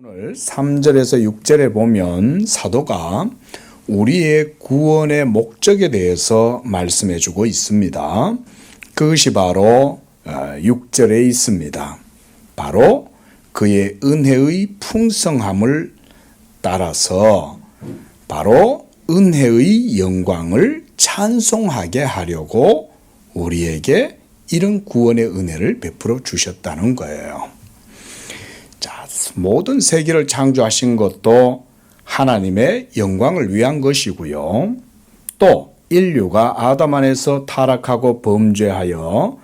오늘 3절에서 6절에 보면 사도가 우리의 구원의 목적에 대해서 말씀해 주고 있습니다. 그것이 바로 6절에 있습니다. 바로 그의 은혜의 풍성함을 따라서 바로 은혜의 영광을 찬송하게 하려고 우리에게 이런 구원의 은혜를 베풀어 주셨다는 거예요. 자, 모든 세계를 창조하신 것도 하나님의 영광을 위한 것이고요. 또 인류가 아담 안에서 타락하고 범죄하여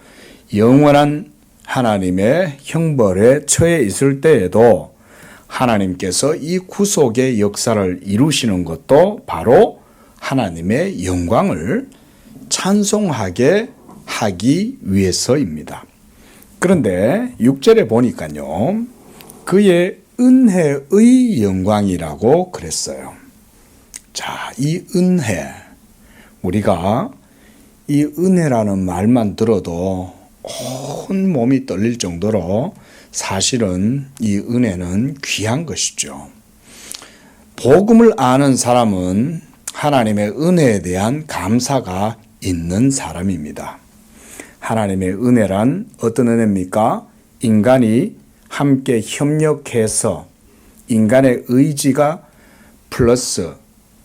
영원한 하나님의 형벌에 처해 있을 때에도 하나님께서 이 구속의 역사를 이루시는 것도 바로 하나님의 영광을 찬송하게 하기 위해서입니다. 그런데 6절에 보니까요, 그의 은혜의 영광이라고 그랬어요. 자, 이 은혜, 우리가 이 은혜라는 말만 들어도 온 몸이 떨릴 정도로 사실은 이 은혜는 귀한 것이죠. 복음을 아는 사람은 하나님의 은혜에 대한 감사가 있는 사람입니다. 하나님의 은혜란 어떤 은혜입니까? 인간이 함께 협력해서 인간의 의지가 플러스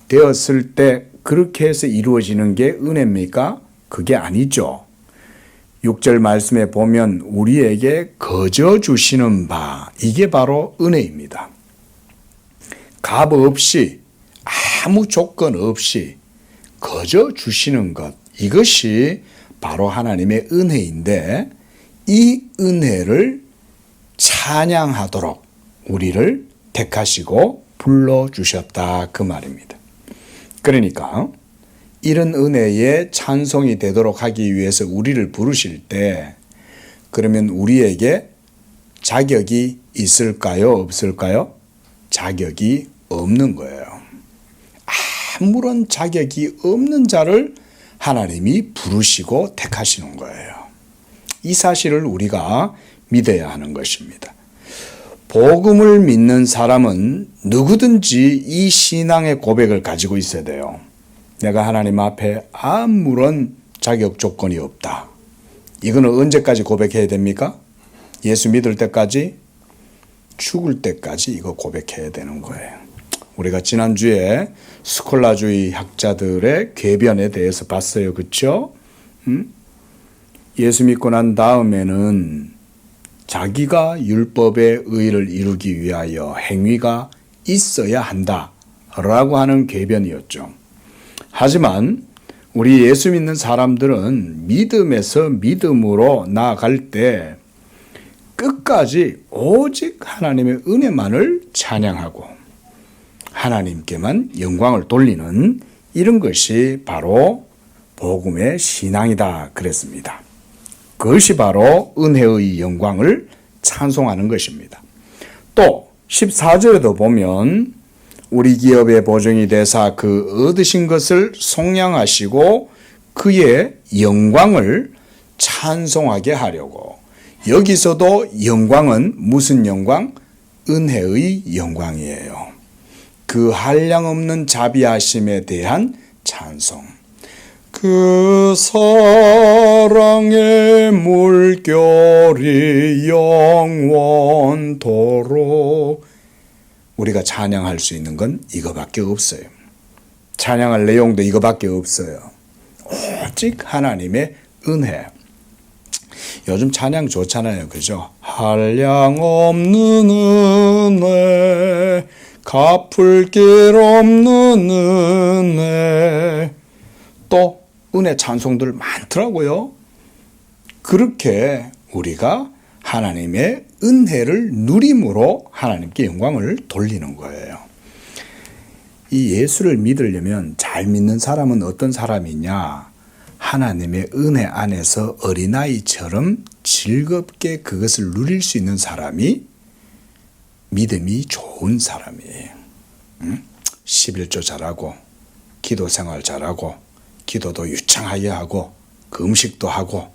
되었을 때 그렇게 해서 이루어지는 게 은혜입니까? 그게 아니죠. 6절 말씀에 보면 우리에게 거저 주시는 바, 이게 바로 은혜입니다. 값 없이 아무 조건 없이 거저 주시는 것, 이것이 바로 하나님의 은혜인데 이 은혜를 찬양하도록 우리를 택하시고 불러주셨다, 그 말입니다. 그러니까 이런 은혜에 찬송이 되도록 하기 위해서 우리를 부르실 때 그러면 우리에게 자격이 있을까요? 없을까요? 자격이 없는 거예요. 아무런 자격이 없는 자를 하나님이 부르시고 택하시는 거예요. 이 사실을 우리가 믿어야 하는 것입니다. 복음을 믿는 사람은 누구든지 이 신앙의 고백을 가지고 있어야 돼요. 내가 하나님 앞에 아무런 자격 조건이 없다. 이거는 언제까지 고백해야 됩니까? 예수 믿을 때까지, 죽을 때까지 이거 고백해야 되는 거예요. 우리가 지난주에 스콜라주의 학자들의 궤변에 대해서 봤어요. 그렇죠? 예수 믿고 난 다음에는 자기가 율법의 의를 이루기 위하여 행위가 있어야 한다라고 하는 궤변이었죠. 하지만 우리 예수 믿는 사람들은 믿음에서 믿음으로 나아갈 때 끝까지 오직 하나님의 은혜만을 찬양하고 하나님께만 영광을 돌리는 이런 것이 바로 복음의 신앙이다 그랬습니다. 그것이 바로 은혜의 영광을 찬송하는 것입니다. 또 14절에도 보면 우리 기업의 보증이 되사 그 얻으신 것을 속량하시고 그의 영광을 찬송하게 하려고. 여기서도 영광은 무슨 영광? 은혜의 영광이에요. 그 한량없는 자비하심에 대한 찬송. 그 사랑의 물결이 영원토록. 우리가 찬양할 수 있는 건 이거밖에 없어요. 찬양할 내용도 이거밖에 없어요. 오직 하나님의 은혜. 요즘 찬양 좋잖아요. 그죠? 한량없는 은혜, 갚을 길 없는 은혜. 또 은혜 찬송들 많더라고요. 그렇게 우리가 하나님의 은혜를 누림으로 하나님께 영광을 돌리는 거예요. 이 예수를 믿으려면 잘 믿는 사람은 어떤 사람이냐? 하나님의 은혜 안에서 어린아이처럼 즐겁게 그것을 누릴 수 있는 사람이 믿음이 좋은 사람이에요. 11조 잘하고 기도 생활 잘하고 기도도 유창하게 하고 그 음식도 하고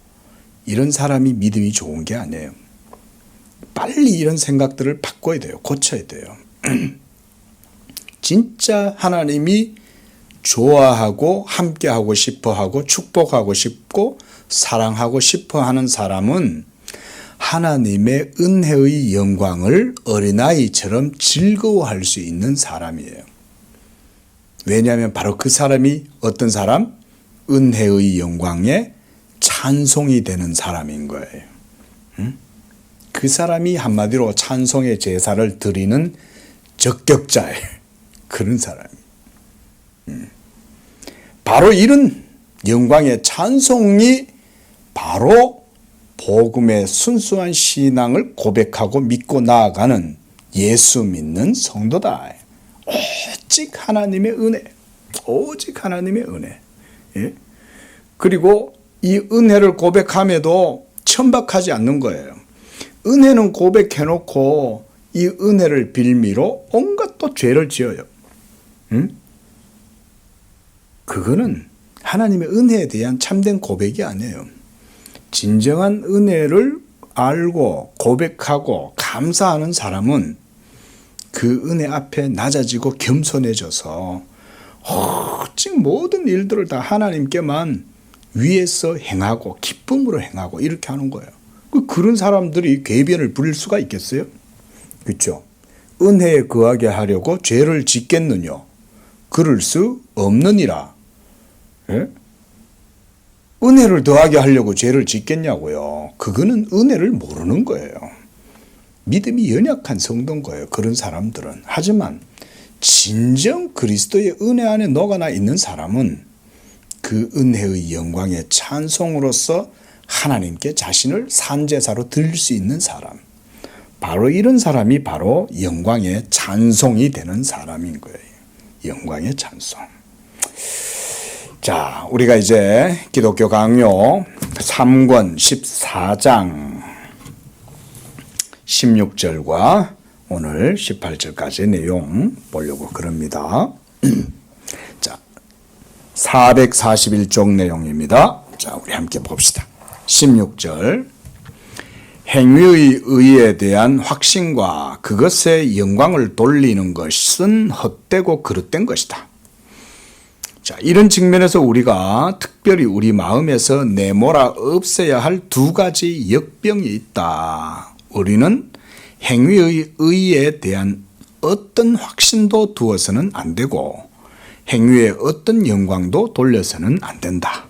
이런 사람이 믿음이 좋은 게 아니에요. 빨리 이런 생각들을 바꿔야 돼요. 고쳐야 돼요. 진짜 하나님이 좋아하고 함께하고 싶어하고 축복하고 싶고 사랑하고 싶어하는 사람은 하나님의 은혜의 영광을 어린아이처럼 즐거워할 수 있는 사람이에요. 왜냐하면 바로 그 사람이 어떤 사람? 은혜의 영광에 찬송이 되는 사람인 거예요. 그 사람이 한마디로 찬송의 제사를 드리는 적격자예요. 그런 사람이. 바로 이런 영광의 찬송이 바로 복음의 순수한 신앙을 고백하고 믿고 나아가는 예수 믿는 성도다. 오직 하나님의 은혜. 오직 하나님의 은혜. 예? 그리고 이 은혜를 고백함에도 천박하지 않는 거예요. 은혜는 고백해놓고 이 은혜를 빌미로 온갖 또 죄를 지어요. 그거는 하나님의 은혜에 대한 참된 고백이 아니에요. 진정한 은혜를 알고 고백하고 감사하는 사람은 그 은혜 앞에 낮아지고 겸손해져서 오직 모든 일들을 다 하나님께만 위에서 행하고 기쁨으로 행하고 이렇게 하는 거예요. 그런 사람들이 궤변을 부릴 수가 있겠어요? 그렇죠? 은혜에 거하게 하려고 죄를 짓겠느냐? 그럴 수 없느니라. 예? 은혜를 더하게 하려고 죄를 짓겠냐고요. 그거는 은혜를 모르는 거예요. 믿음이 연약한 성도인 거예요. 그런 사람들은. 하지만 진정 그리스도의 은혜 안에 녹아나 있는 사람은 그 은혜의 영광의 찬송으로서 하나님께 자신을 산제사로 드릴 수 있는 사람. 바로 이런 사람이 바로 영광의 찬송이 되는 사람인 거예요. 영광의 찬송. 자, 우리가 이제 기독교 강요 3권 14장 16절과 오늘 18절까지의 내용 보려고 그럽니다. 자, 441쪽 내용입니다. 자, 우리 함께 봅시다. 16절. 행위의 의에 대한 확신과 그것의 영광을 돌리는 것은 헛되고 그릇된 것이다. 자, 이런 측면에서 우리가 특별히 우리 마음에서 내몰아 없애야 할 두 가지 역병이 있다. 우리는 행위의 의에 대한 어떤 확신도 두어서는 안 되고 행위의 어떤 영광도 돌려서는 안 된다.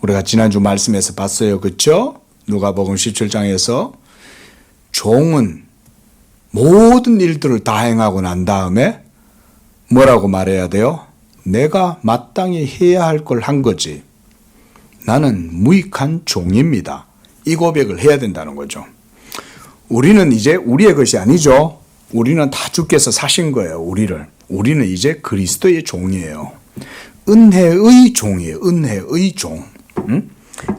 우리가 지난주 말씀에서 봤어요. 그렇죠? 누가복음 17장에서 종은 모든 일들을 다 행하고 난 다음에 뭐라고 말해야 돼요? 내가 마땅히 해야 할 걸 한 거지. 나는 무익한 종입니다. 이 고백을 해야 된다는 거죠. 우리는 이제 우리의 것이 아니죠. 우리는 다 주께서 사신 거예요. 우리는 이제 그리스도의 종이에요. 은혜의 종이에요. 은혜의 종.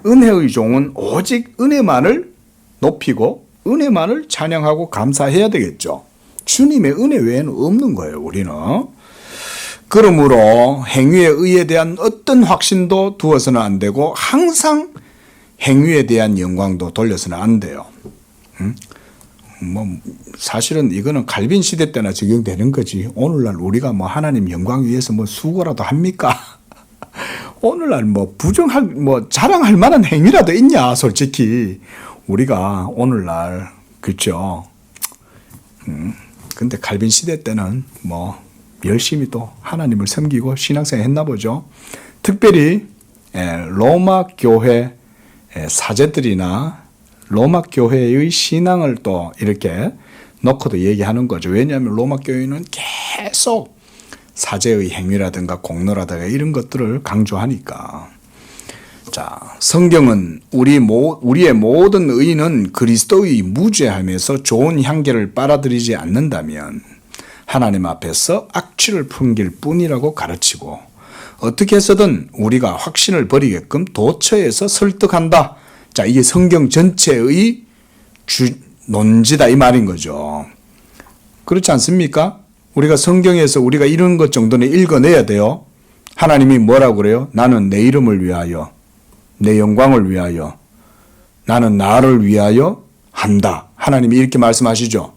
은혜의 종은 오직 은혜만을 높이고 은혜만을 찬양하고 감사해야 되겠죠. 주님의 은혜 외에는 없는 거예요. 우리는. 그러므로 행위의 의에 대한 어떤 확신도 두어서는 안 되고 항상 행위에 대한 영광도 돌려서는 안 돼요. 사실은 이거는 칼빈 시대 때나 적용되는 거지. 오늘날 우리가 하나님 영광 위해서 수고라도 합니까? 오늘날 자랑할 만한 행위라도 있냐, 솔직히. 우리가 오늘날, 그렇죠. 근데 칼빈 시대 때는 열심히 또 하나님을 섬기고 신앙생활 했나 보죠. 특별히 로마 교회 사제들이나 로마 교회의 신앙을 또 이렇게 놓고도 얘기하는 거죠. 왜냐하면 로마 교회는 계속 사제의 행위라든가 공로라든가 이런 것들을 강조하니까. 자, 성경은 우리의 모든 의는 그리스도의 무죄함에서 좋은 향기를 빨아들이지 않는다면 하나님 앞에서 악취를 풍길 뿐이라고 가르치고 어떻게 해서든 우리가 확신을 버리게끔 도처에서 설득한다. 자, 이게 성경 전체의 논지다 이 말인 거죠. 그렇지 않습니까? 우리가 성경에서 우리가 이런 것 정도는 읽어내야 돼요. 하나님이 뭐라고 그래요? 나는 내 이름을 위하여, 내 영광을 위하여, 나는 나를 위하여 한다. 하나님이 이렇게 말씀하시죠.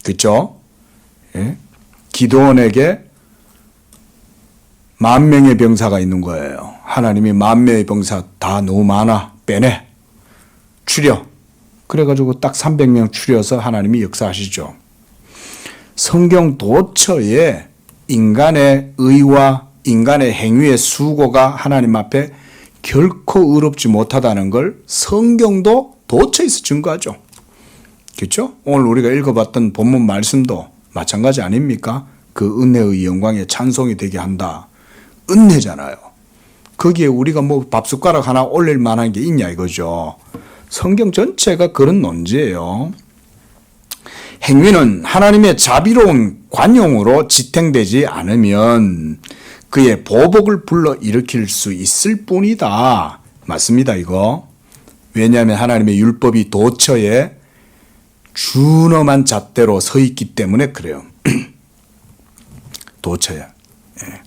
그렇죠? 예? 기드온에게 10,000명의 병사가 있는 거예요. 하나님이 10,000명의 병사 다 너무 많아. 빼내. 추려. 그래가지고 딱 300명 추려서 하나님이 역사하시죠. 성경 도처에 인간의 의와 인간의 행위의 수고가 하나님 앞에 결코 의롭지 못하다는 걸 성경도 도처에서 증거하죠. 그렇죠? 오늘 우리가 읽어봤던 본문 말씀도 마찬가지 아닙니까? 그 은혜의 영광에 찬송이 되게 한다. 은혜잖아요. 거기에 우리가 뭐 밥숟가락 하나 올릴 만한 게 있냐 이거죠. 성경 전체가 그런 논지예요. 행위는 하나님의 자비로운 관용으로 지탱되지 않으면 그의 보복을 불러 일으킬 수 있을 뿐이다. 맞습니다, 이거. 왜냐하면 하나님의 율법이 도처에 준엄한 잣대로 서 있기 때문에 그래요. 도처에. 예.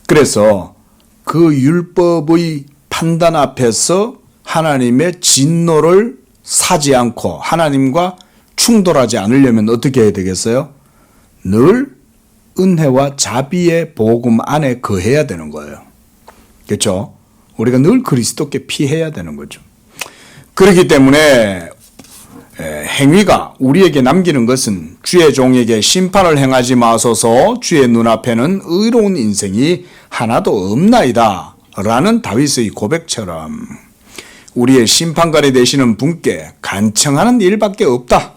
그래서 그 율법의 판단 앞에서 하나님의 진노를 사지 않고 하나님과 충돌하지 않으려면 어떻게 해야 되겠어요? 늘 은혜와 자비의 복음 안에 거해야 되는 거예요. 그렇죠? 우리가 늘 그리스도께 피해야 되는 거죠. 그렇기 때문에 행위가 우리에게 남기는 것은 주의 종에게 심판을 행하지 마소서 주의 눈앞에는 의로운 인생이 하나도 없나이다 라는 다윗의 고백처럼 우리의 심판관이 되시는 분께 간청하는 일밖에 없다.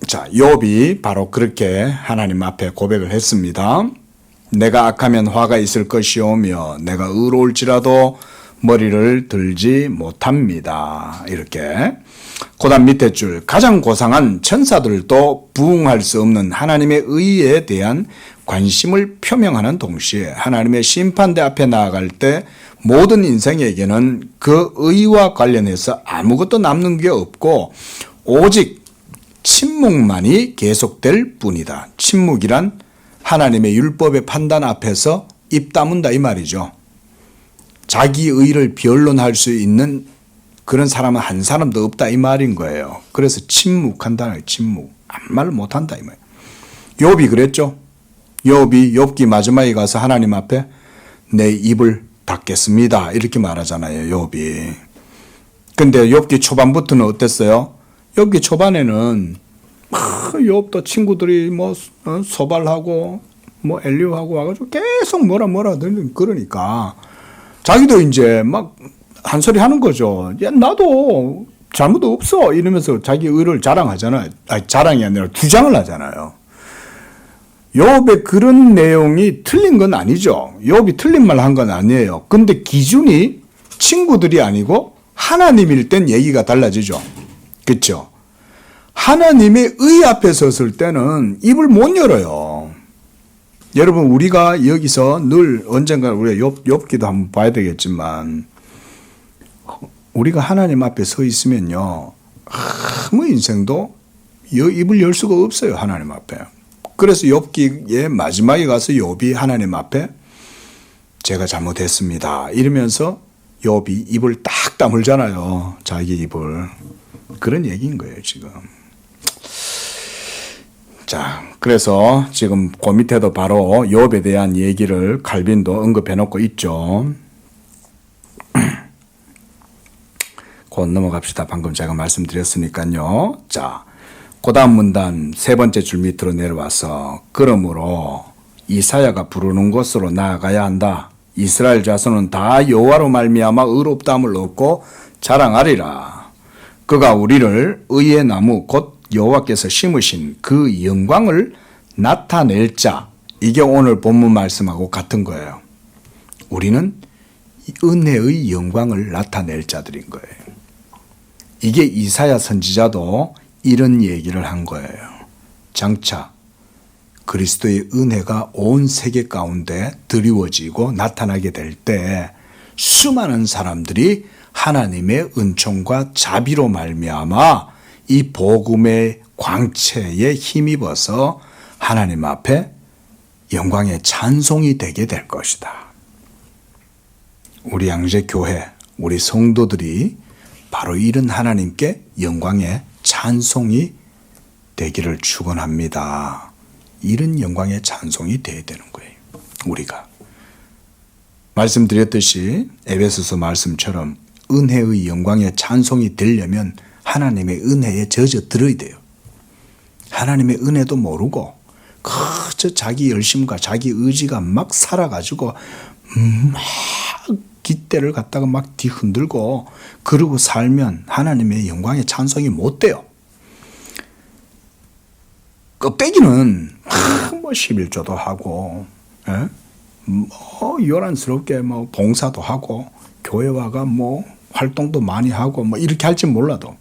자, 욥이 바로 그렇게 하나님 앞에 고백을 했습니다. 내가 악하면 화가 있을 것이오며 내가 의로울지라도 머리를 들지 못합니다. 이렇게 그다음 밑에 줄 가장 고상한 천사들도 부응할 수 없는 하나님의 의에 대한 관심을 표명하는 동시에 하나님의 심판대 앞에 나아갈 때 모든 인생에게는 그 의와 관련해서 아무것도 남는 게 없고 오직 침묵만이 계속될 뿐이다. 침묵이란 하나님의 율법의 판단 앞에서 입 다문다 이 말이죠. 자기 의를 변론할 수 있는 그런 사람은 한 사람도 없다 이 말인 거예요. 그래서 침묵한다. 침묵. 아무 말을 못한다 이 말이에요. 욥이 그랬죠. 욥이 욥기 마지막에 가서 하나님 앞에 내 입을 닫겠습니다. 이렇게 말하잖아요. 욥이. 근데 욥기 초반부터는 어땠어요? 욥기 초반에는 욥도 친구들이 뭐 소발하고 뭐 엘리후하고 와가지고 계속 뭐라 그러니까 자기도 이제 막 한 소리 하는 거죠. 야, 나도 잘못 없어 이러면서 자기 의를 자랑하잖아요. 아니, 자랑이 아니라 주장을 하잖아요. 욥의 그런 내용이 틀린 건 아니죠. 욥이 틀린 말 한 건 아니에요. 근데 기준이 친구들이 아니고 하나님일 땐 얘기가 달라지죠. 그렇죠? 하나님의 의 앞에 섰을 때는 입을 못 열어요. 여러분 우리가 여기서 늘 언젠가 우리가 욥기도 한번 봐야 되겠지만 우리가 하나님 앞에 서 있으면요 아무 인생도 입을 열 수가 없어요. 하나님 앞에. 그래서 욥기의 마지막에 가서 욥이 하나님 앞에 제가 잘못했습니다 이러면서 욥이 입을 딱 다물잖아요. 자기 입을. 그런 얘기인 거예요 지금. 자, 그래서 지금 그 밑에도 바로 욥에 대한 얘기를 칼빈도 언급해 놓고 있죠. 곧 넘어갑시다. 방금 제가 말씀드렸으니까요. 자, 그 다음 문단 세 번째 줄 밑으로 내려와서 그러므로 이사야가 부르는 곳으로 나아가야 한다. 이스라엘 자손은 다 여호와로 말미암아 의롭다함을 얻고 자랑하리라. 그가 우리를 의의 나무 곧 여호와께서 심으신 그 영광을 나타낼 자. 이게 오늘 본문 말씀하고 같은 거예요. 우리는 은혜의 영광을 나타낼 자들인 거예요. 이게 이사야 선지자도 이런 얘기를 한 거예요. 장차 그리스도의 은혜가 온 세계 가운데 드리워지고 나타나게 될 때 수많은 사람들이 하나님의 은총과 자비로 말미암아 이 복음의 광채에 힘입어서 하나님 앞에 영광의 찬송이 되게 될 것이다. 우리 양재교회, 우리 성도들이 바로 이런 하나님께 영광의 찬송이 되기를 축원합니다. 이런 영광의 찬송이 되어야 되는 거예요. 우리가 말씀드렸듯이 에베소서 말씀처럼 은혜의 영광의 찬송이 되려면 하나님의 은혜에 젖어 들어야 돼요. 하나님의 은혜도 모르고 그저 자기 열심과 자기 의지가 막 살아가지고 막 깃대를 갖다가 막 뒤흔들고 그러고 살면 하나님의 영광의 찬송이 못 돼요. 껍데기는 뭐 11조도 하고, 뭐 요란스럽게 뭐 봉사도 하고, 교회와가 뭐 활동도 많이 하고, 뭐 이렇게 할지 몰라도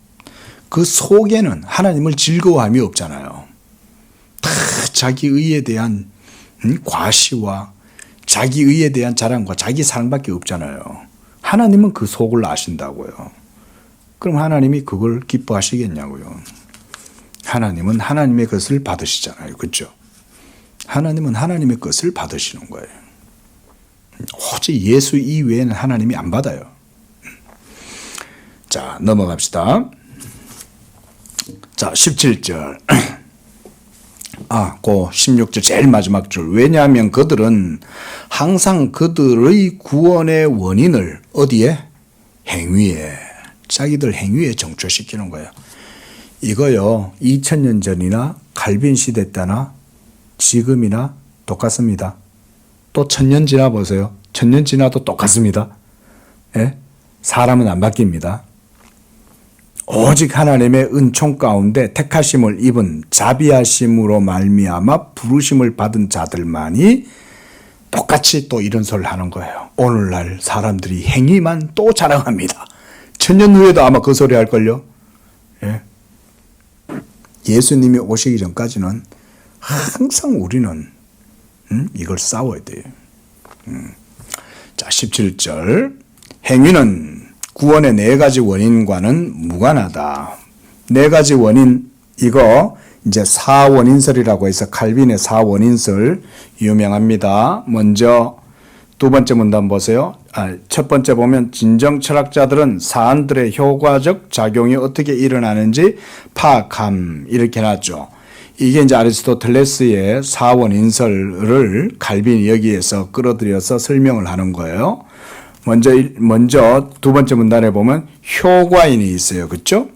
그 속에는 하나님을 즐거워함이 없잖아요. 다 자기 의에 대한 과시와 자기 의에 대한 자랑과 자기 사랑밖에 없잖아요. 하나님은 그 속을 아신다고요. 그럼 하나님이 그걸 기뻐하시겠냐고요. 하나님은 하나님의 것을 받으시잖아요. 그렇죠? 하나님은 하나님의 것을 받으시는 거예요. 오직 예수 이외에는 하나님이 안 받아요. 자, 넘어갑시다. 자, 17절. 그 16절 제일 마지막 줄. 왜냐하면 그들은 항상 그들의 구원의 원인을 어디에? 행위에. 자기들 행위에 정초시키는 거예요. 이거요, 2000년 전이나 칼빈 시대 때나 지금이나 똑같습니다. 또 1000년 지나 보세요. 1000년 지나도 똑같습니다. 예? 사람은 안 바뀝니다. 오직 하나님의 은총 가운데 택하심을 입은 자비하심으로 말미암아 부르심을 받은 자들만이 똑같이 또 이런 소리를 하는 거예요. 오늘날 사람들이 행위만 또 자랑합니다. 1000년 후에도 아마 그 소리 할걸요. 예? 예수님이 오시기 전까지는 항상 우리는 이걸 싸워야 돼요. 자, 17절. 행위는 구원의 4가지 원인과는 무관하다. 4가지 원인, 이거 이제 4원인설이라고 해서 칼빈의 4원인설 유명합니다. 먼저 두 번째 문단 보세요. 첫 번째 보면 진정 철학자들은 사안들의 효과적 작용이 어떻게 일어나는지 파악함, 이렇게 해놨죠. 이게 이제 아리스토텔레스의 4원인설을 칼빈이 여기에서 끌어들여서 설명을 하는 거예요. 먼저 두 번째 문단에 보면 효과인이 있어요. 그렇죠?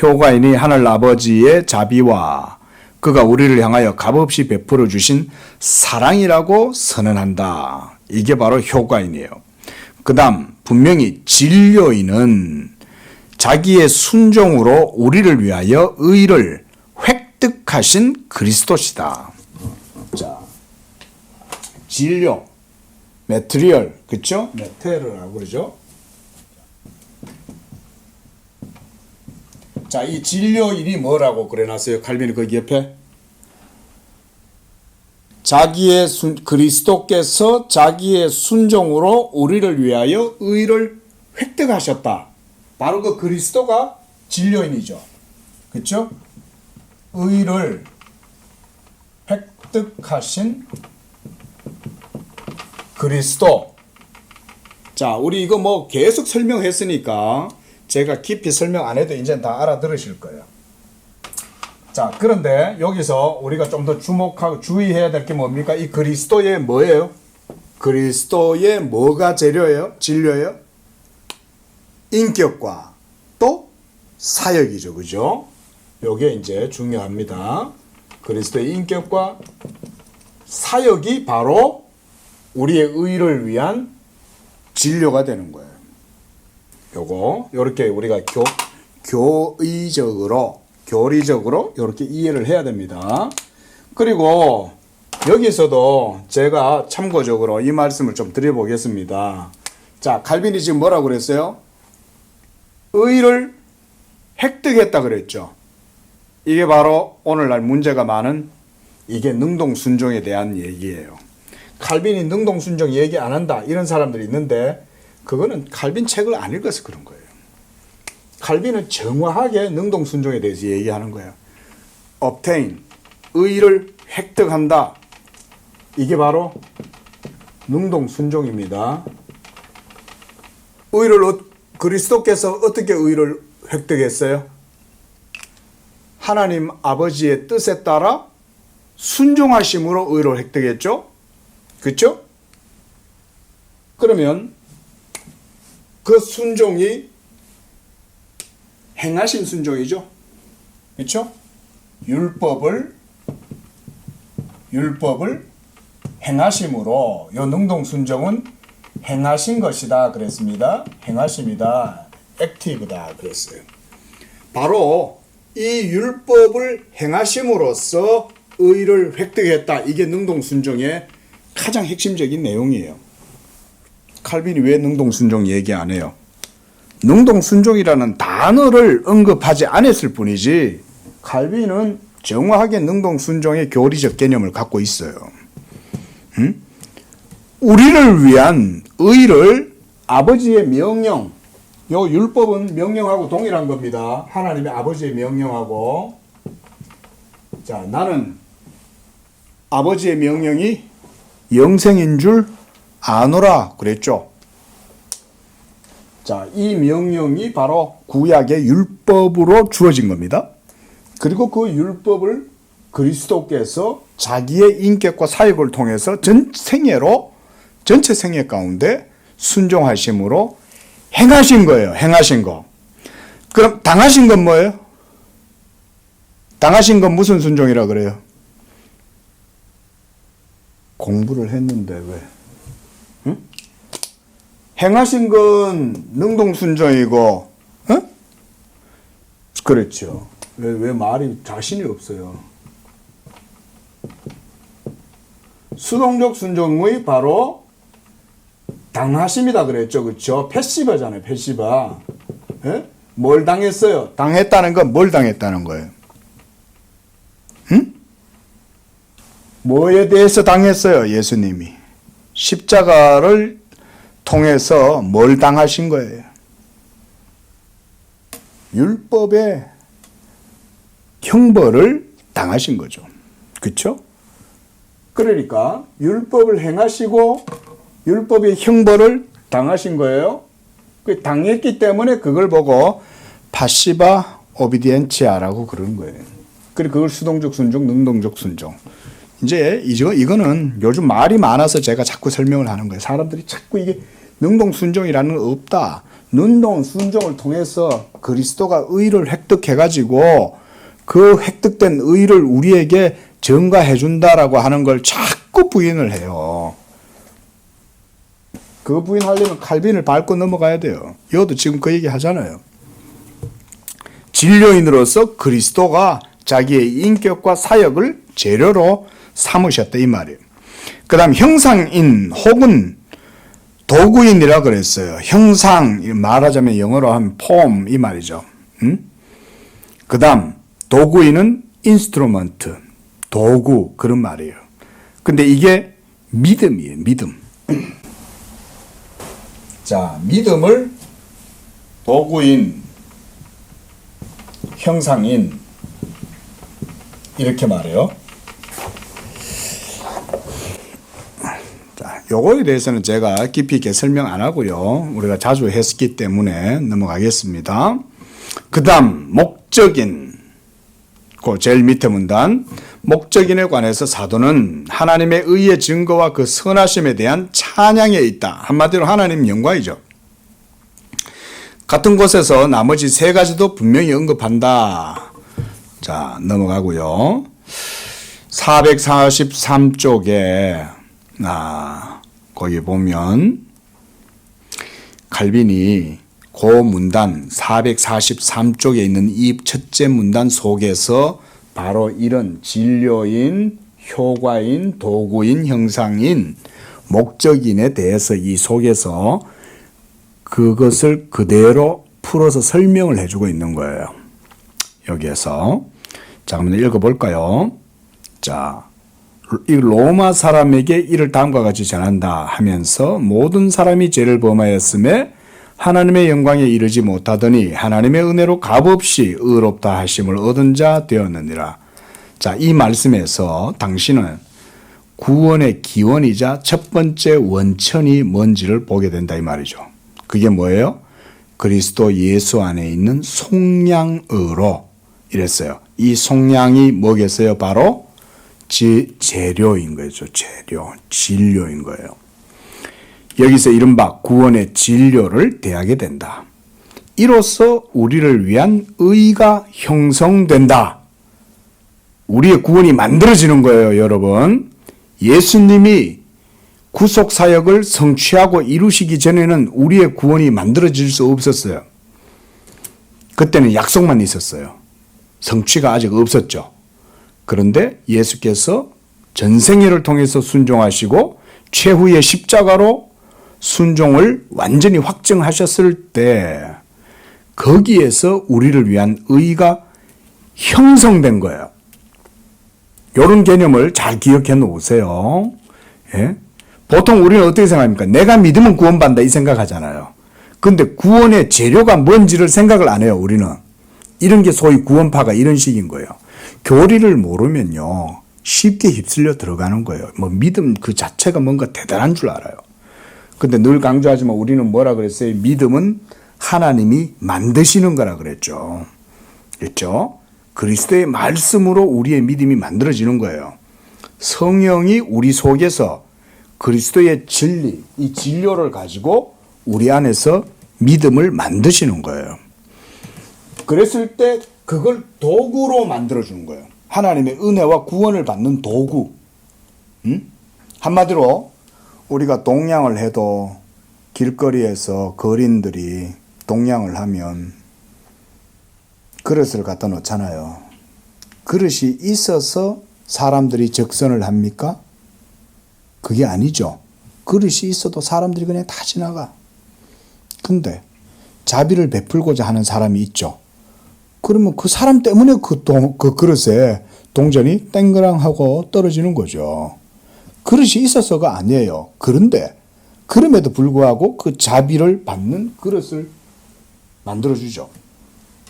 효과인이 하늘 아버지의 자비와 그가 우리를 향하여 값없이 베풀어 주신 사랑이라고 선언한다. 이게 바로 효과인이에요. 그 다음 분명히 진료인은 자기의 순종으로 우리를 위하여 의를 획득하신 그리스도시다. 자, 진료, 메트리얼, 그렇죠? 메테르라고 그러죠. 자, 이 진료인이 뭐라고 그래놨어요? 칼빈이 거기 옆에 그리스도께서 자기의 순종으로 우리를 위하여 의를 획득하셨다. 바로 그 그리스도가 진료인이죠. 그렇죠? 의를 획득하신 그리스도. 자, 우리 이거 뭐 계속 설명했으니까 제가 깊이 설명 안 해도 이제 다 알아들으실 거예요. 자, 그런데 여기서 우리가 좀 더 주목하고 주의해야 될 게 뭡니까? 이 그리스도의 뭐예요? 그리스도의 뭐가 재료예요? 진료예요? 인격과 또 사역이죠. 그죠? 요게 이제 중요합니다. 그리스도의 인격과 사역이 바로 우리의 의를 위한 진료가 되는 거예요. 요렇게 우리가 교리적으로 이렇게 이해를 해야 됩니다. 그리고 여기서도 제가 참고적으로 이 말씀을 좀 드려보겠습니다. 자, 칼빈이 지금 뭐라고 그랬어요? 의를 획득했다 그랬죠. 이게 바로 오늘날 문제가 많은 이게 능동순종에 대한 얘기예요. 칼빈이 능동순종 얘기 안 한다 이런 사람들이 있는데 그거는 칼빈 책을 안 읽어서 그런 거예요. 칼빈은 정확하게 능동순종에 대해서 얘기하는 거예요. obtain, 의를 획득한다. 이게 바로 능동순종입니다. 의를 그리스도께서 어떻게 의를 획득했어요? 하나님 아버지의 뜻에 따라 순종하심으로 의를 획득했죠? 그렇죠? 그러면 그 순종이 행하신 순종이죠? 그렇죠? 율법을 행하심으로 요 능동순종은 행하신 것이다 그랬습니다. 행하심이다. 액티브다 그랬어요. 바로 이 율법을 행하심으로써 의를 획득했다. 이게 능동순종의 가장 핵심적인 내용이에요. 칼빈이 왜 능동순종 얘기 안 해요? 능동순종이라는 단어를 언급하지 않았을 뿐이지 칼빈은 정확하게 능동순종의 교리적 개념을 갖고 있어요. 우리를 위한 의를 아버지의 명령, 요 율법은 명령하고 동일한 겁니다. 하나님의 아버지의 명령하고. 자, 나는 아버지의 명령이 영생인 줄 아노라 그랬죠. 자, 이 명령이 바로 구약의 율법으로 주어진 겁니다. 그리고 그 율법을 그리스도께서 자기의 인격과 사역을 통해서 전체 생애 가운데 순종하심으로 행하신 거예요. 행하신 거. 그럼 당하신 건 뭐예요? 당하신 건 무슨 순종이라 그래요? 공부를 했는데 왜? 응? 행하신 건 능동순종이고, 응? 그렇죠. 왜 말이 자신이 없어요? 수동적 순종의 바로 당하심이다 그랬죠. 그렇죠? 패시브잖아요. 패시브. 예? 뭘 당했어요? 당했다는 건 뭘 당했다는 거예요? 응? 뭐에 대해서 당했어요? 예수님이. 십자가를 통해서 뭘 당하신 거예요? 율법의 형벌을 당하신 거죠. 그렇죠? 그러니까 율법을 행하시고 율법의 형벌을 당하신 거예요. 그 당했기 때문에 그걸 보고 파시바 오비디엔치아라고 그러는 거예요. 그리고 그걸 수동적 순종, 능동적 순종. 이제 이거는 요즘 말이 많아서 제가 자꾸 설명을 하는 거예요. 사람들이 자꾸 이게 능동 순종이라는 건 없다. 능동 순종을 통해서 그리스도가 의를 획득해가지고 그 획득된 의를 우리에게 전가해 준다라고 하는 걸 자꾸 부인을 해요. 그 부인하려면 칼빈을 밟고 넘어가야 돼요. 이것도 지금 그 얘기 하잖아요. 진료인으로서 그리스도가 자기의 인격과 사역을 재료로 삼으셨다 이 말이에요. 그 다음 형상인 혹은 도구인이라 그랬어요. 형상 말하자면 영어로 하면 폼 이 말이죠. 그 다음 도구인은 인스트루먼트 도구 그런 말이에요. 근데 이게 믿음이에요. 믿음. 자, 믿음을 도구인, 형상인 이렇게 말해요. 자, 요거에 대해서는 제가 깊이 있게 설명 안 하고요. 우리가 자주 했기 때문에 넘어가겠습니다. 그 다음 목적인, 그 제일 밑에 문단 목적인에 관해서 사도는 하나님의 의의 증거와 그 선하심에 대한 찬양에 있다. 한마디로 하나님 영광이죠. 같은 곳에서 나머지 세 가지도 분명히 언급한다. 자, 넘어가고요. 443쪽에 거기 보면 칼빈이 그 문단 443쪽에 있는 이 첫째 문단 속에서 바로 이런 진료인, 효과인, 도구인, 형상인, 목적인에 대해서 이 속에서 그것을 그대로 풀어서 설명을 해주고 있는 거예요. 여기에서. 자, 한번 읽어볼까요? 자, 이 로마 사람에게 이를 다음과 같이 전한다 하면서 모든 사람이 죄를 범하였음에 하나님의 영광에 이르지 못하더니 하나님의 은혜로 값없이 의롭다 하심을 얻은 자 되었느니라. 자, 이 말씀에서 당신은 구원의 기원이자 첫 번째 원천이 뭔지를 보게 된다 이 말이죠. 그게 뭐예요? 그리스도 예수 안에 있는 속량으로 이랬어요. 이 속량이 뭐겠어요? 바로 재료인 거죠. 재료, 진료인 거예요. 여기서 이른바 구원의 진료를 대하게 된다. 이로써 우리를 위한 의가 형성된다. 우리의 구원이 만들어지는 거예요, 여러분. 예수님이 구속 사역을 성취하고 이루시기 전에는 우리의 구원이 만들어질 수 없었어요. 그때는 약속만 있었어요. 성취가 아직 없었죠. 그런데 예수께서 전생애를 통해서 순종하시고 최후의 십자가로 순종을 완전히 확증하셨을 때 거기에서 우리를 위한 의가 형성된 거예요. 이런 개념을 잘 기억해 놓으세요. 예? 보통 우리는 어떻게 생각합니까? 내가 믿으면 구원받는다 이 생각하잖아요. 근데 구원의 재료가 뭔지를 생각을 안 해요, 우리는. 이런 게 소위 구원파가 이런 식인 거예요. 교리를 모르면요, 쉽게 휩쓸려 들어가는 거예요. 뭐 믿음 그 자체가 뭔가 대단한 줄 알아요. 근데 늘 강조하지만 우리는 뭐라 그랬어요? 믿음은 하나님이 만드시는 거라 그랬죠. 그렇죠? 그리스도의 말씀으로 우리의 믿음이 만들어지는 거예요. 성령이 우리 속에서 그리스도의 진리, 이 진료를 가지고 우리 안에서 믿음을 만드시는 거예요. 그랬을 때 그걸 도구로 만들어주는 거예요. 하나님의 은혜와 구원을 받는 도구. 한마디로 우리가 동양을 해도 길거리에서 거린들이 동양을 하면 그릇을 갖다 놓잖아요. 그릇이 있어서 사람들이 적선을 합니까? 그게 아니죠. 그릇이 있어도 사람들이 그냥 다 지나가. 근데 자비를 베풀고자 하는 사람이 있죠. 그러면 그 사람 때문에 그 그릇에 동전이 땡그랑하고 떨어지는 거죠. 그릇이 있어서가 아니에요. 그런데 그럼에도 불구하고 그 자비를 받는 그릇을 만들어주죠.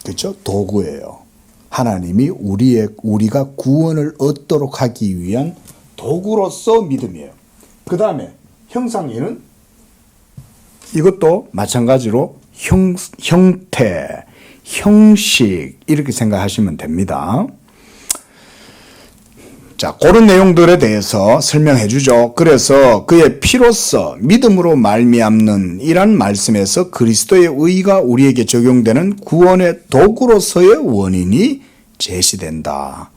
그렇죠? 도구예요. 하나님이 우리가 구원을 얻도록 하기 위한 도구로서 믿음이에요. 그 다음에 형상에는 이것도 마찬가지로 형태, 형식 이렇게 생각하시면 됩니다. 자, 그런 내용들에 대해서 설명해 주죠. 그래서 그의 피로써 믿음으로 말미암는 이란 말씀에서 그리스도의 의가 우리에게 적용되는 구원의 도구로서의 원인이 제시된다.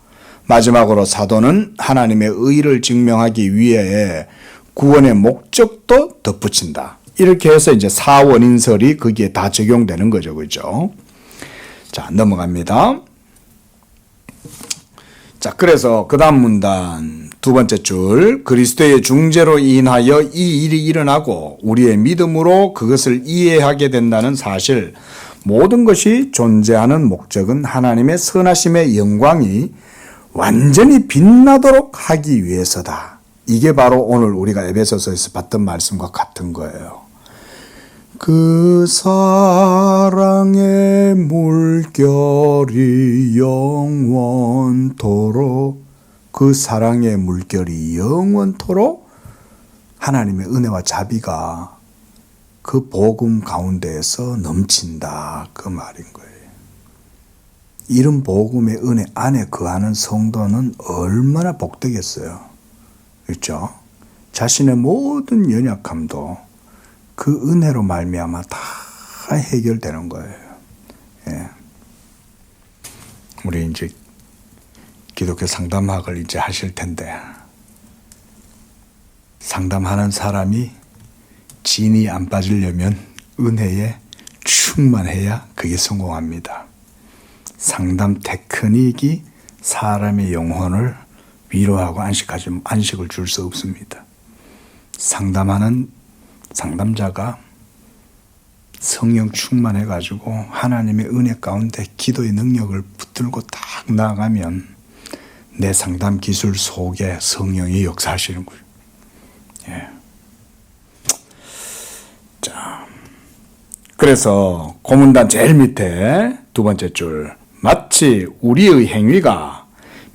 마지막으로 사도는 하나님의 의를 증명하기 위해 구원의 목적도 덧붙인다. 이렇게 해서 이제 사원인설이 거기에 다 적용되는 거죠. 그죠? 자, 넘어갑니다. 자, 그래서 그 다음 문단 두 번째 줄, 그리스도의 중재로 인하여 이 일이 일어나고 우리의 믿음으로 그것을 이해하게 된다는 사실, 모든 것이 존재하는 목적은 하나님의 선하심의 영광이 완전히 빛나도록 하기 위해서다. 이게 바로 오늘 우리가 에베소서에서 봤던 말씀과 같은 거예요. 그 사랑의 물결이 영원토록, 그 사랑의 물결이 영원토록 하나님의 은혜와 자비가 그 복음 가운데에서 넘친다. 그 말인 거예요. 이런 복음의 은혜 안에 거하는 성도는 얼마나 복되겠어요. 그렇죠? 자신의 모든 연약함도 그 은혜로 말미암아 다 해결되는 거예요. 예. 우리 이제 기독교 상담학을 이제 하실 텐데, 상담하는 사람이 진이 안 빠지려면 은혜에 충만해야 그게 성공합니다. 상담 테크닉이 사람의 영혼을 위로하고 안식을 줄 수 없습니다. 상담하는 상담자가 성령 충만해가지고 하나님의 은혜 가운데 기도의 능력을 붙들고 딱 나아가면 내 상담 기술 속에 성령이 역사하시는 거예요. 예. 자, 그래서 고문단 제일 밑에 두 번째 줄, 마치 우리의 행위가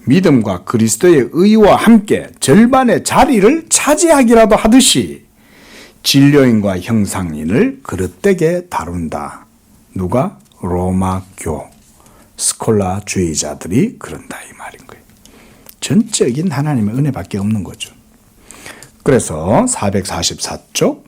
믿음과 그리스도의 의와 함께 절반의 자리를 차지하기라도 하듯이 진료인과 형상인을 그릇되게 다룬다. 누가? 로마교 스콜라주의자들이 그런다 이 말인 거예요. 전적인 하나님의 은혜밖에 없는 거죠. 그래서 444쪽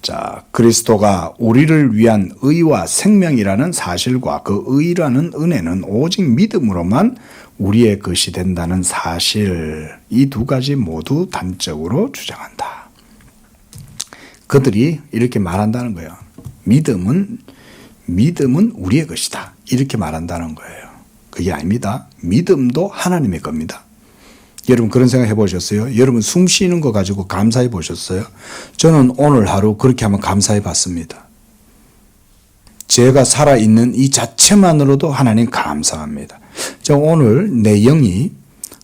자, 그리스도가 우리를 위한 의와 생명이라는 사실과 그 의라는 은혜는 오직 믿음으로만 우리의 것이 된다는 사실, 이 두 가지 모두 단적으로 주장한다. 그들이 이렇게 말한다는 거예요. 믿음은 우리의 것이다. 이렇게 말한다는 거예요. 그게 아닙니다. 믿음도 하나님의 겁니다. 여러분 그런 생각 해보셨어요? 여러분 숨 쉬는 거 가지고 감사해 보셨어요? 저는 오늘 하루 그렇게 한번 감사해 봤습니다. 제가 살아있는 이 자체만으로도 하나님 감사합니다. 저 오늘 내 영이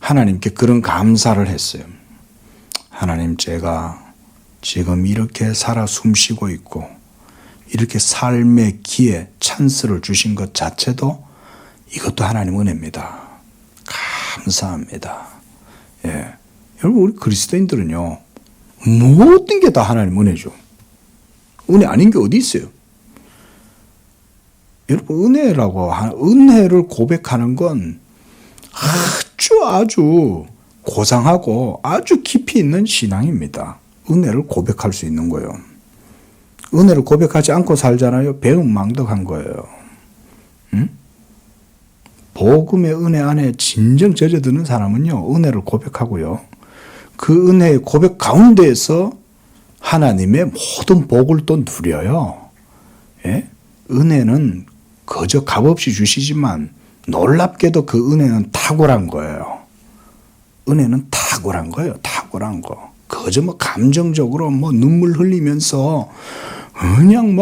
하나님께 그런 감사를 했어요. 하나님 제가 지금 이렇게 살아 숨 쉬고 있고 이렇게 삶의 기회, 찬스를 주신 것 자체도 이것도 하나님 은혜입니다. 감사합니다. 예. 여러분, 우리 그리스도인들은요, 모든 게 다 하나님 은혜죠. 은혜 아닌 게 어디 있어요? 여러분, 은혜를 고백하는 건 아주 고상하고 아주 깊이 있는 신앙입니다. 은혜를 고백할 수 있는 거예요. 은혜를 고백하지 않고 살잖아요. 배은망덕한 거예요. 응? 복음의 은혜 안에 진정 젖어드는 사람은요, 은혜를 고백하고요. 그 은혜의 고백 가운데에서 하나님의 모든 복을 또 누려요. 예? 은혜는 그저 값없이 주시지만 놀랍게도 그 은혜는 탁월한 거예요. 은혜는 탁월한 거예요. 탁월한 거. 그저 감정적으로 눈물 흘리면서 그냥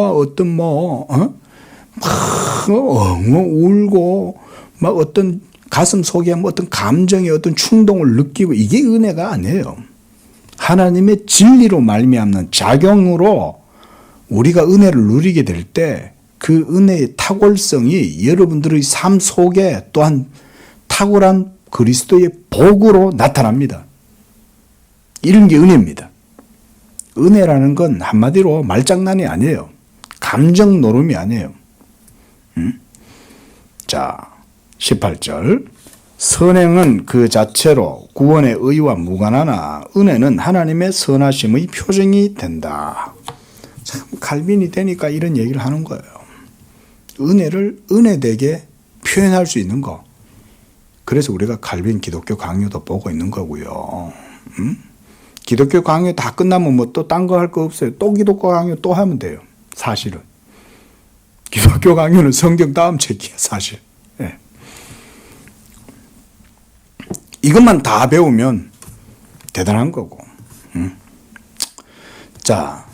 울고 어떤 가슴 속에 어떤 감정의 어떤 충동을 느끼고 이게 은혜가 아니에요. 하나님의 진리로 말미암는 작용으로 우리가 은혜를 누리게 될 때 그 은혜의 탁월성이 여러분들의 삶 속에 또한 탁월한 그리스도의 복으로 나타납니다. 이런 게 은혜입니다. 은혜라는 건 한마디로 말장난이 아니에요. 감정 노름이 아니에요. 자, 18절. 선행은 그 자체로 구원의 의와 무관하나 은혜는 하나님의 선하심의 표징이 된다. 참 칼빈이 되니까 이런 얘기를 하는 거예요. 은혜를 은혜되게 표현할 수 있는 거. 그래서 우리가 칼빈 기독교 강요도 보고 있는 거고요. 기독교 강요 다 끝나면 또 딴 거 할 거 없어요. 또 기독교 강요 또 하면 돼요. 사실은. 기독교 강요는 성경 다음 책이야, 사실. 네. 이것만 다 배우면 대단한 거고. 자,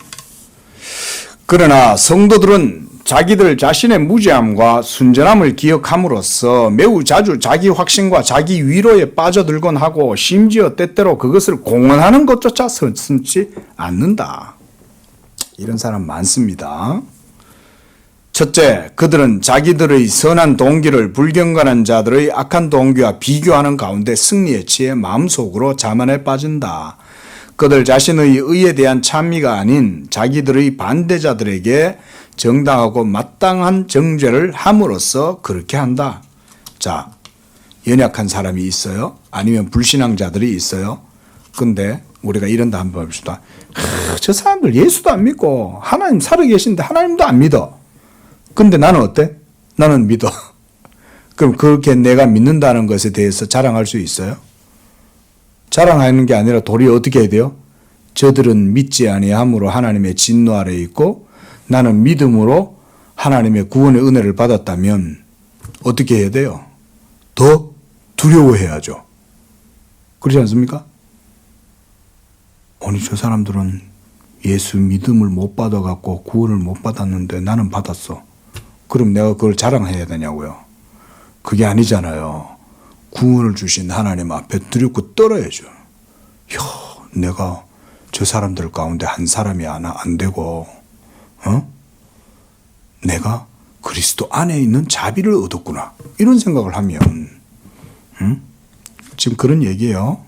그러나 성도들은 자기들 자신의 무죄함과 순전함을 기억함으로써 매우 자주 자기 확신과 자기 위로에 빠져들곤 하고 심지어 때때로 그것을 공언하는 것조차 서슴지 않는다. 이런 사람 많습니다. 첫째, 그들은 자기들의 선한 동기를 불경건한 자들의 악한 동기와 비교하는 가운데 승리에 취해 마음속으로 자만에 빠진다. 그들 자신의 의에 대한 찬미가 아닌 자기들의 반대자들에게 정당하고 마땅한 정죄를 함으로써 그렇게 한다. 자, 연약한 사람이 있어요? 아니면 불신앙자들이 있어요? 근데 우리가 이런다 한번 봅시다. 저 사람들 예수도 안 믿고 하나님 살아계신데 하나님도 안 믿어. 근데 나는 어때? 나는 믿어. 그럼 그렇게 내가 믿는다는 것에 대해서 자랑할 수 있어요? 자랑하는 게 아니라 도리어 어떻게 해야 돼요? 저들은 믿지 아니함으로 하나님의 진노 아래에 있고 나는 믿음으로 하나님의 구원의 은혜를 받았다면 어떻게 해야 돼요? 더 두려워해야죠. 그렇지 않습니까? 아니 저 사람들은 예수 믿음을 못 받아갖고 구원을 못 받았는데 나는 받았어. 그럼 내가 그걸 자랑해야 되냐고요. 그게 아니잖아요. 구원을 주신 하나님 앞에 두렵고 떨어야죠. 내가 저 사람들 가운데 한 사람이 안 되고 내가 그리스도 안에 있는 자비를 얻었구나. 이런 생각을 하면 지금 그런 얘기예요.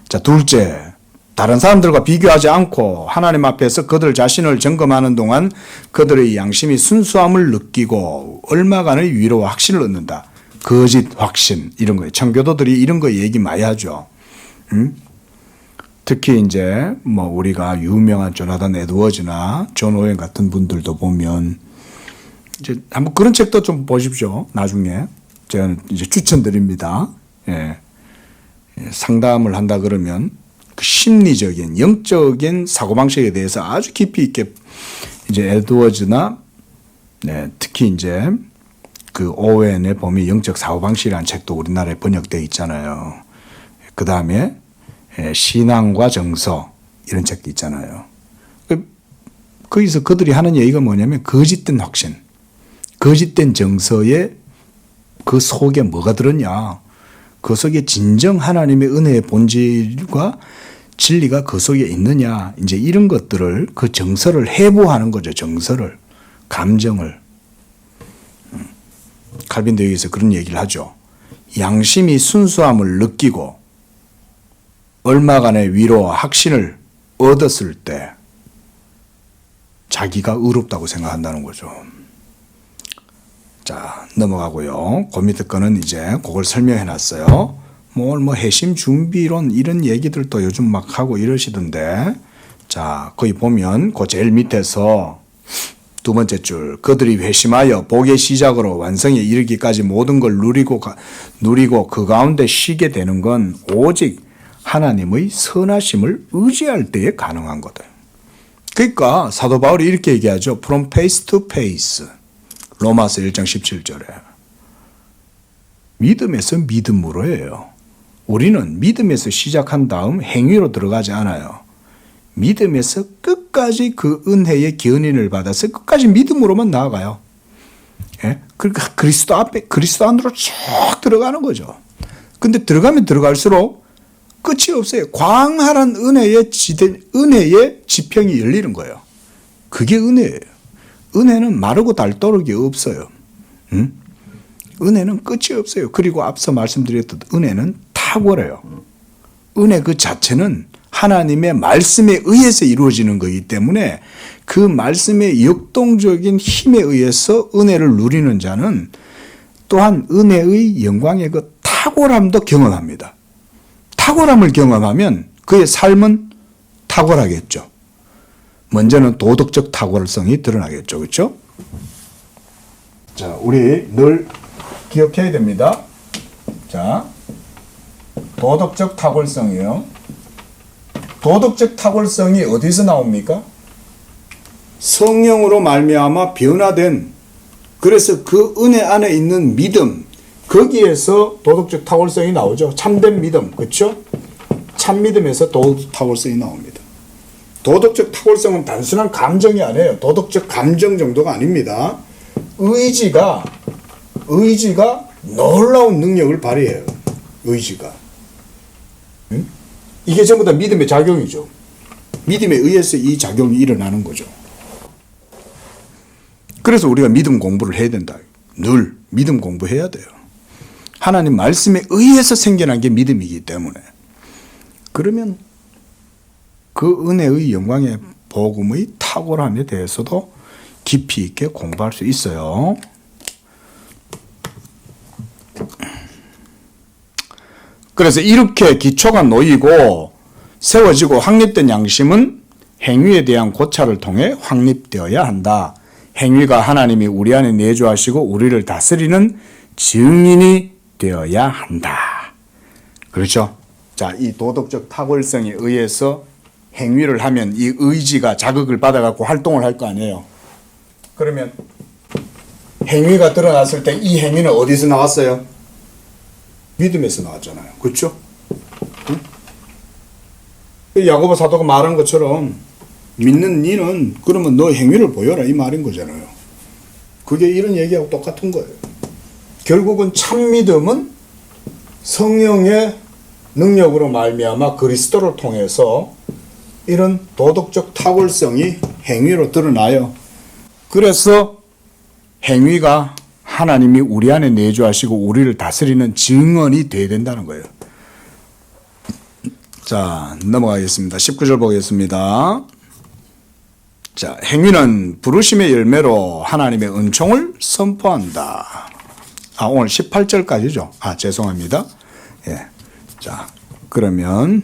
자, 둘째, 다른 사람들과 비교하지 않고 하나님 앞에서 그들 자신을 점검하는 동안 그들의 양심이 순수함을 느끼고 얼마간의 위로와 확신을 얻는다. 거짓 확신 이런 거예요. 청교도들이 이런 거 얘기 많이 하죠. 특히 이제 뭐 우리가 유명한 조나단 에드워즈나 존 오웬 같은 분들도 보면 이제 한번 그런 책도 좀 보십시오. 나중에 제가 이제 추천드립니다. 예. 상담을 한다 그러면 그 심리적인 영적인 사고방식에 대해서 아주 깊이 있게 이제 에드워즈나 네, 특히 이제 그 오웬의 보면 영적 사고방식이라는 책도 우리나라에 번역되어 있잖아요. 그 다음에 신앙과 정서 이런 책도 있잖아요. 거기서 그들이 하는 얘기가 뭐냐면 거짓된 확신, 거짓된 정서에 그 속에 뭐가 들었냐. 그 속에 진정 하나님의 은혜의 본질과 진리가 그 속에 있느냐. 이제 이런 것들을 그 정서를 해부하는 거죠. 정서를. 감정을. 칼빈도 여기서 그런 얘기를 하죠. 양심이 순수함을 느끼고 얼마간의 위로와 확신을 얻었을 때 자기가 의롭다고 생각한다는 거죠. 자, 넘어가고요. 그 밑에 거는 이제 그걸 설명해 놨어요. 뭐 핵심 준비론 이런 얘기들도 요즘 막 하고 이러시던데. 자, 거기 보면 그 제일 밑에서 두 번째 줄, 그들이 회심하여 복의 시작으로 완성에 이르기까지 모든 걸 누리고 그 가운데 쉬게 되는 건 오직 하나님의 선하심을 의지할 때에 가능한 거다. 그러니까 사도 바울이 이렇게 얘기하죠. From face to face. 로마서 1장 17절에. 믿음에서 믿음으로 해요. 우리는 믿음에서 시작한 다음 행위로 들어가지 않아요. 믿음에서 끝까지 그 은혜의 견인을 받아서 끝까지 믿음으로만 나아가요. 예? 그러니까 그리스도 앞에, 그리스도 안으로 쭉 들어가는 거죠. 근데 들어가면 들어갈수록 끝이 없어요. 광활한 은혜의 지평이 열리는 거예요. 그게 은혜예요. 은혜는 마르고 닳도록이 없어요. 은혜는 끝이 없어요. 그리고 앞서 말씀드렸듯 은혜는 탁월해요. 은혜 그 자체는 하나님의 말씀에 의해서 이루어지는 거기 때문에 그 말씀의 역동적인 힘에 의해서 은혜를 누리는 자는 또한 은혜의 영광의 그 탁월함도 경험합니다. 탁월함을 경험하면 그의 삶은 탁월하겠죠. 먼저는 도덕적 탁월성이 드러나겠죠. 그렇죠? 자, 우리 늘 기억해야 됩니다. 자, 도덕적 탁월성이요. 도덕적 탁월성이 어디서 나옵니까? 성령으로 말미암아 변화된, 그래서 그 은혜 안에 있는 믿음, 거기에서 도덕적 탁월성이 나오죠. 참된 믿음, 그렇죠? 참 믿음에서 도덕적 탁월성이 나옵니다. 도덕적 탁월성은 단순한 감정이 아니에요. 도덕적 감정 정도가 아닙니다. 의지가 놀라운 능력을 발휘해요. 의지가. 응? 이게 전부 다 믿음의 작용이죠. 믿음에 의해서 이 작용이 일어나는 거죠. 그래서 우리가 믿음 공부를 해야 된다. 늘 믿음 공부해야 돼요. 하나님 말씀에 의해서 생겨난 게 믿음이기 때문에. 그러면 그 은혜의 영광의 복음의 탁월함에 대해서도 깊이 있게 공부할 수 있어요. 그래서 이렇게 기초가 놓이고 세워지고 확립된 양심은 행위에 대한 고찰을 통해 확립되어야 한다. 행위가 하나님이 우리 안에 내주하시고 우리를 다스리는 증인이 되어야 한다. 그렇죠? 자, 이 도덕적 탁월성에 의해서 행위를 하면 이 의지가 자극을 받아갖고 활동을 할 거 아니에요. 그러면 행위가 드러났을 때 이 행위는 어디서 나왔어요? 믿음에서 나왔잖아요. 그렇죠? 응? 야고보 사도가 말한 것처럼 믿는 니는 그러면 너 행위를 보여라 이 말인 거잖아요. 그게 이런 얘기하고 똑같은 거예요. 결국은 참 믿음은 성령의 능력으로 말미암아 그리스도를 통해서 이런 도덕적 탁월성이 행위로 드러나요. 그래서 행위가 하나님이 우리 안에 내주하시고 우리를 다스리는 증언이 돼야 된다는 거예요. 자, 넘어가겠습니다. 19절 보겠습니다. 자, 행위는 부르심의 열매로 하나님의 은총을 선포한다. 오늘 18절까지죠. 죄송합니다. 예. 자, 그러면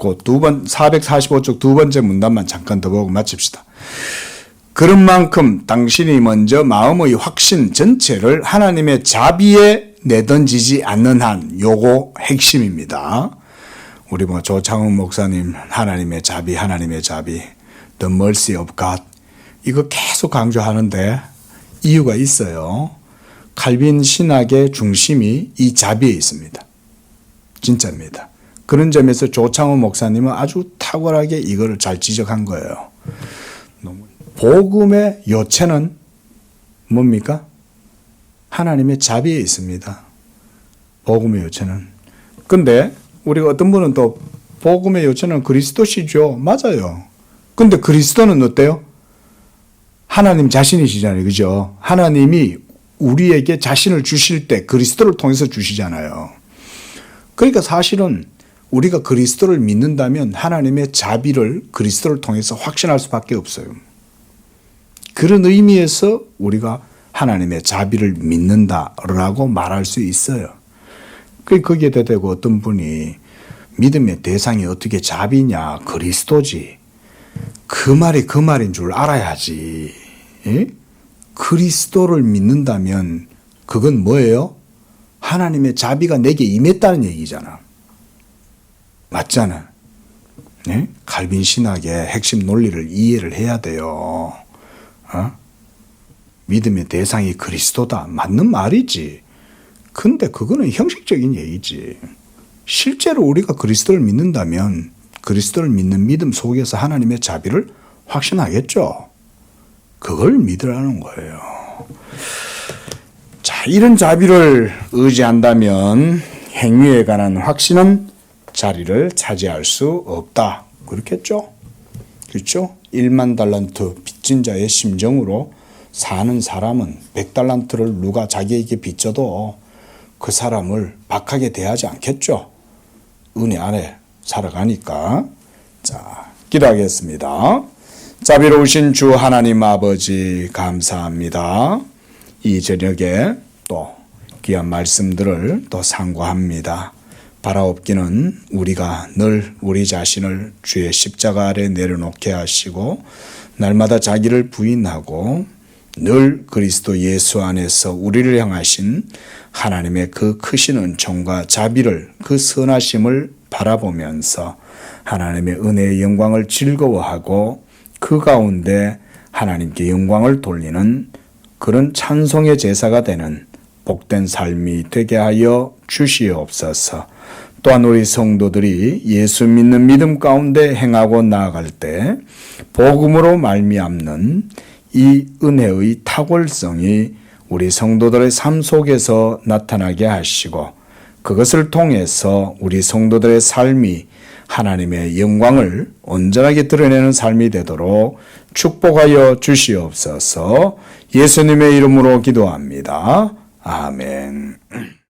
그 445쪽 두 번째 문단만 잠깐 더 보고 마칩시다. 그런 만큼 당신이 먼저 마음의 확신 전체를 하나님의 자비에 내던지지 않는 한 요거 핵심입니다. 우리 조창훈 목사님 하나님의 자비 The mercy of God 이거 계속 강조하는데 이유가 있어요. 칼빈 신학의 중심이 이 자비에 있습니다. 진짜입니다. 그런 점에서 조창훈 목사님은 아주 탁월하게 이거를 잘 지적한 거예요. 복음의 요체는 뭡니까? 하나님의 자비에 있습니다. 복음의 요체는. 근데 우리가 어떤 분은 또 복음의 요체는 그리스도시죠. 맞아요. 근데 그리스도는 어때요? 하나님 자신이시잖아요. 그죠? 하나님이 우리에게 자신을 주실 때 그리스도를 통해서 주시잖아요. 그러니까 사실은 우리가 그리스도를 믿는다면 하나님의 자비를 그리스도를 통해서 확신할 수밖에 없어요. 그런 의미에서 우리가 하나님의 자비를 믿는다라고 말할 수 있어요. 거기에 대고 어떤 분이 믿음의 대상이 어떻게 자비냐, 그리스도지. 그 말인 줄 알아야지. 예? 그리스도를 믿는다면 그건 뭐예요? 하나님의 자비가 내게 임했다는 얘기잖아. 맞잖아. 예? 칼빈 신학의 핵심 논리를 이해를 해야 돼요. 믿음의 대상이 그리스도다. 맞는 말이지. 근데 그거는 형식적인 얘기지. 실제로 우리가 그리스도를 믿는다면 그리스도를 믿는 믿음 속에서 하나님의 자비를 확신하겠죠. 그걸 믿으라는 거예요. 자, 이런 자비를 의지한다면 행위에 관한 확신은 자리를 차지할 수 없다. 그렇겠죠? 그렇죠? 1만 달란트 빚진 자의 심정으로 사는 사람은 100달란트를 누가 자기에게 빚져도 그 사람을 박하게 대하지 않겠죠? 은혜 안에 살아가니까. 자, 기도하겠습니다. 자비로우신 주 하나님 아버지 감사합니다. 이 저녁에 또 귀한 말씀들을 또 상고합니다. 바라옵기는 우리가 늘 우리 자신을 주의 십자가 아래 내려놓게 하시고 날마다 자기를 부인하고 늘 그리스도 예수 안에서 우리를 향하신 하나님의 그 크신 은총과 자비를 그 선하심을 바라보면서 하나님의 은혜의 영광을 즐거워하고 그 가운데 하나님께 영광을 돌리는 그런 찬송의 제사가 되는 복된 삶이 되게 하여 주시옵소서. 또한 우리 성도들이 예수 믿는 믿음 가운데 행하고 나아갈 때 복음으로 말미암는 이 은혜의 탁월성이 우리 성도들의 삶 속에서 나타나게 하시고 그것을 통해서 우리 성도들의 삶이 하나님의 영광을 온전하게 드러내는 삶이 되도록 축복하여 주시옵소서. 예수님의 이름으로 기도합니다. 아멘.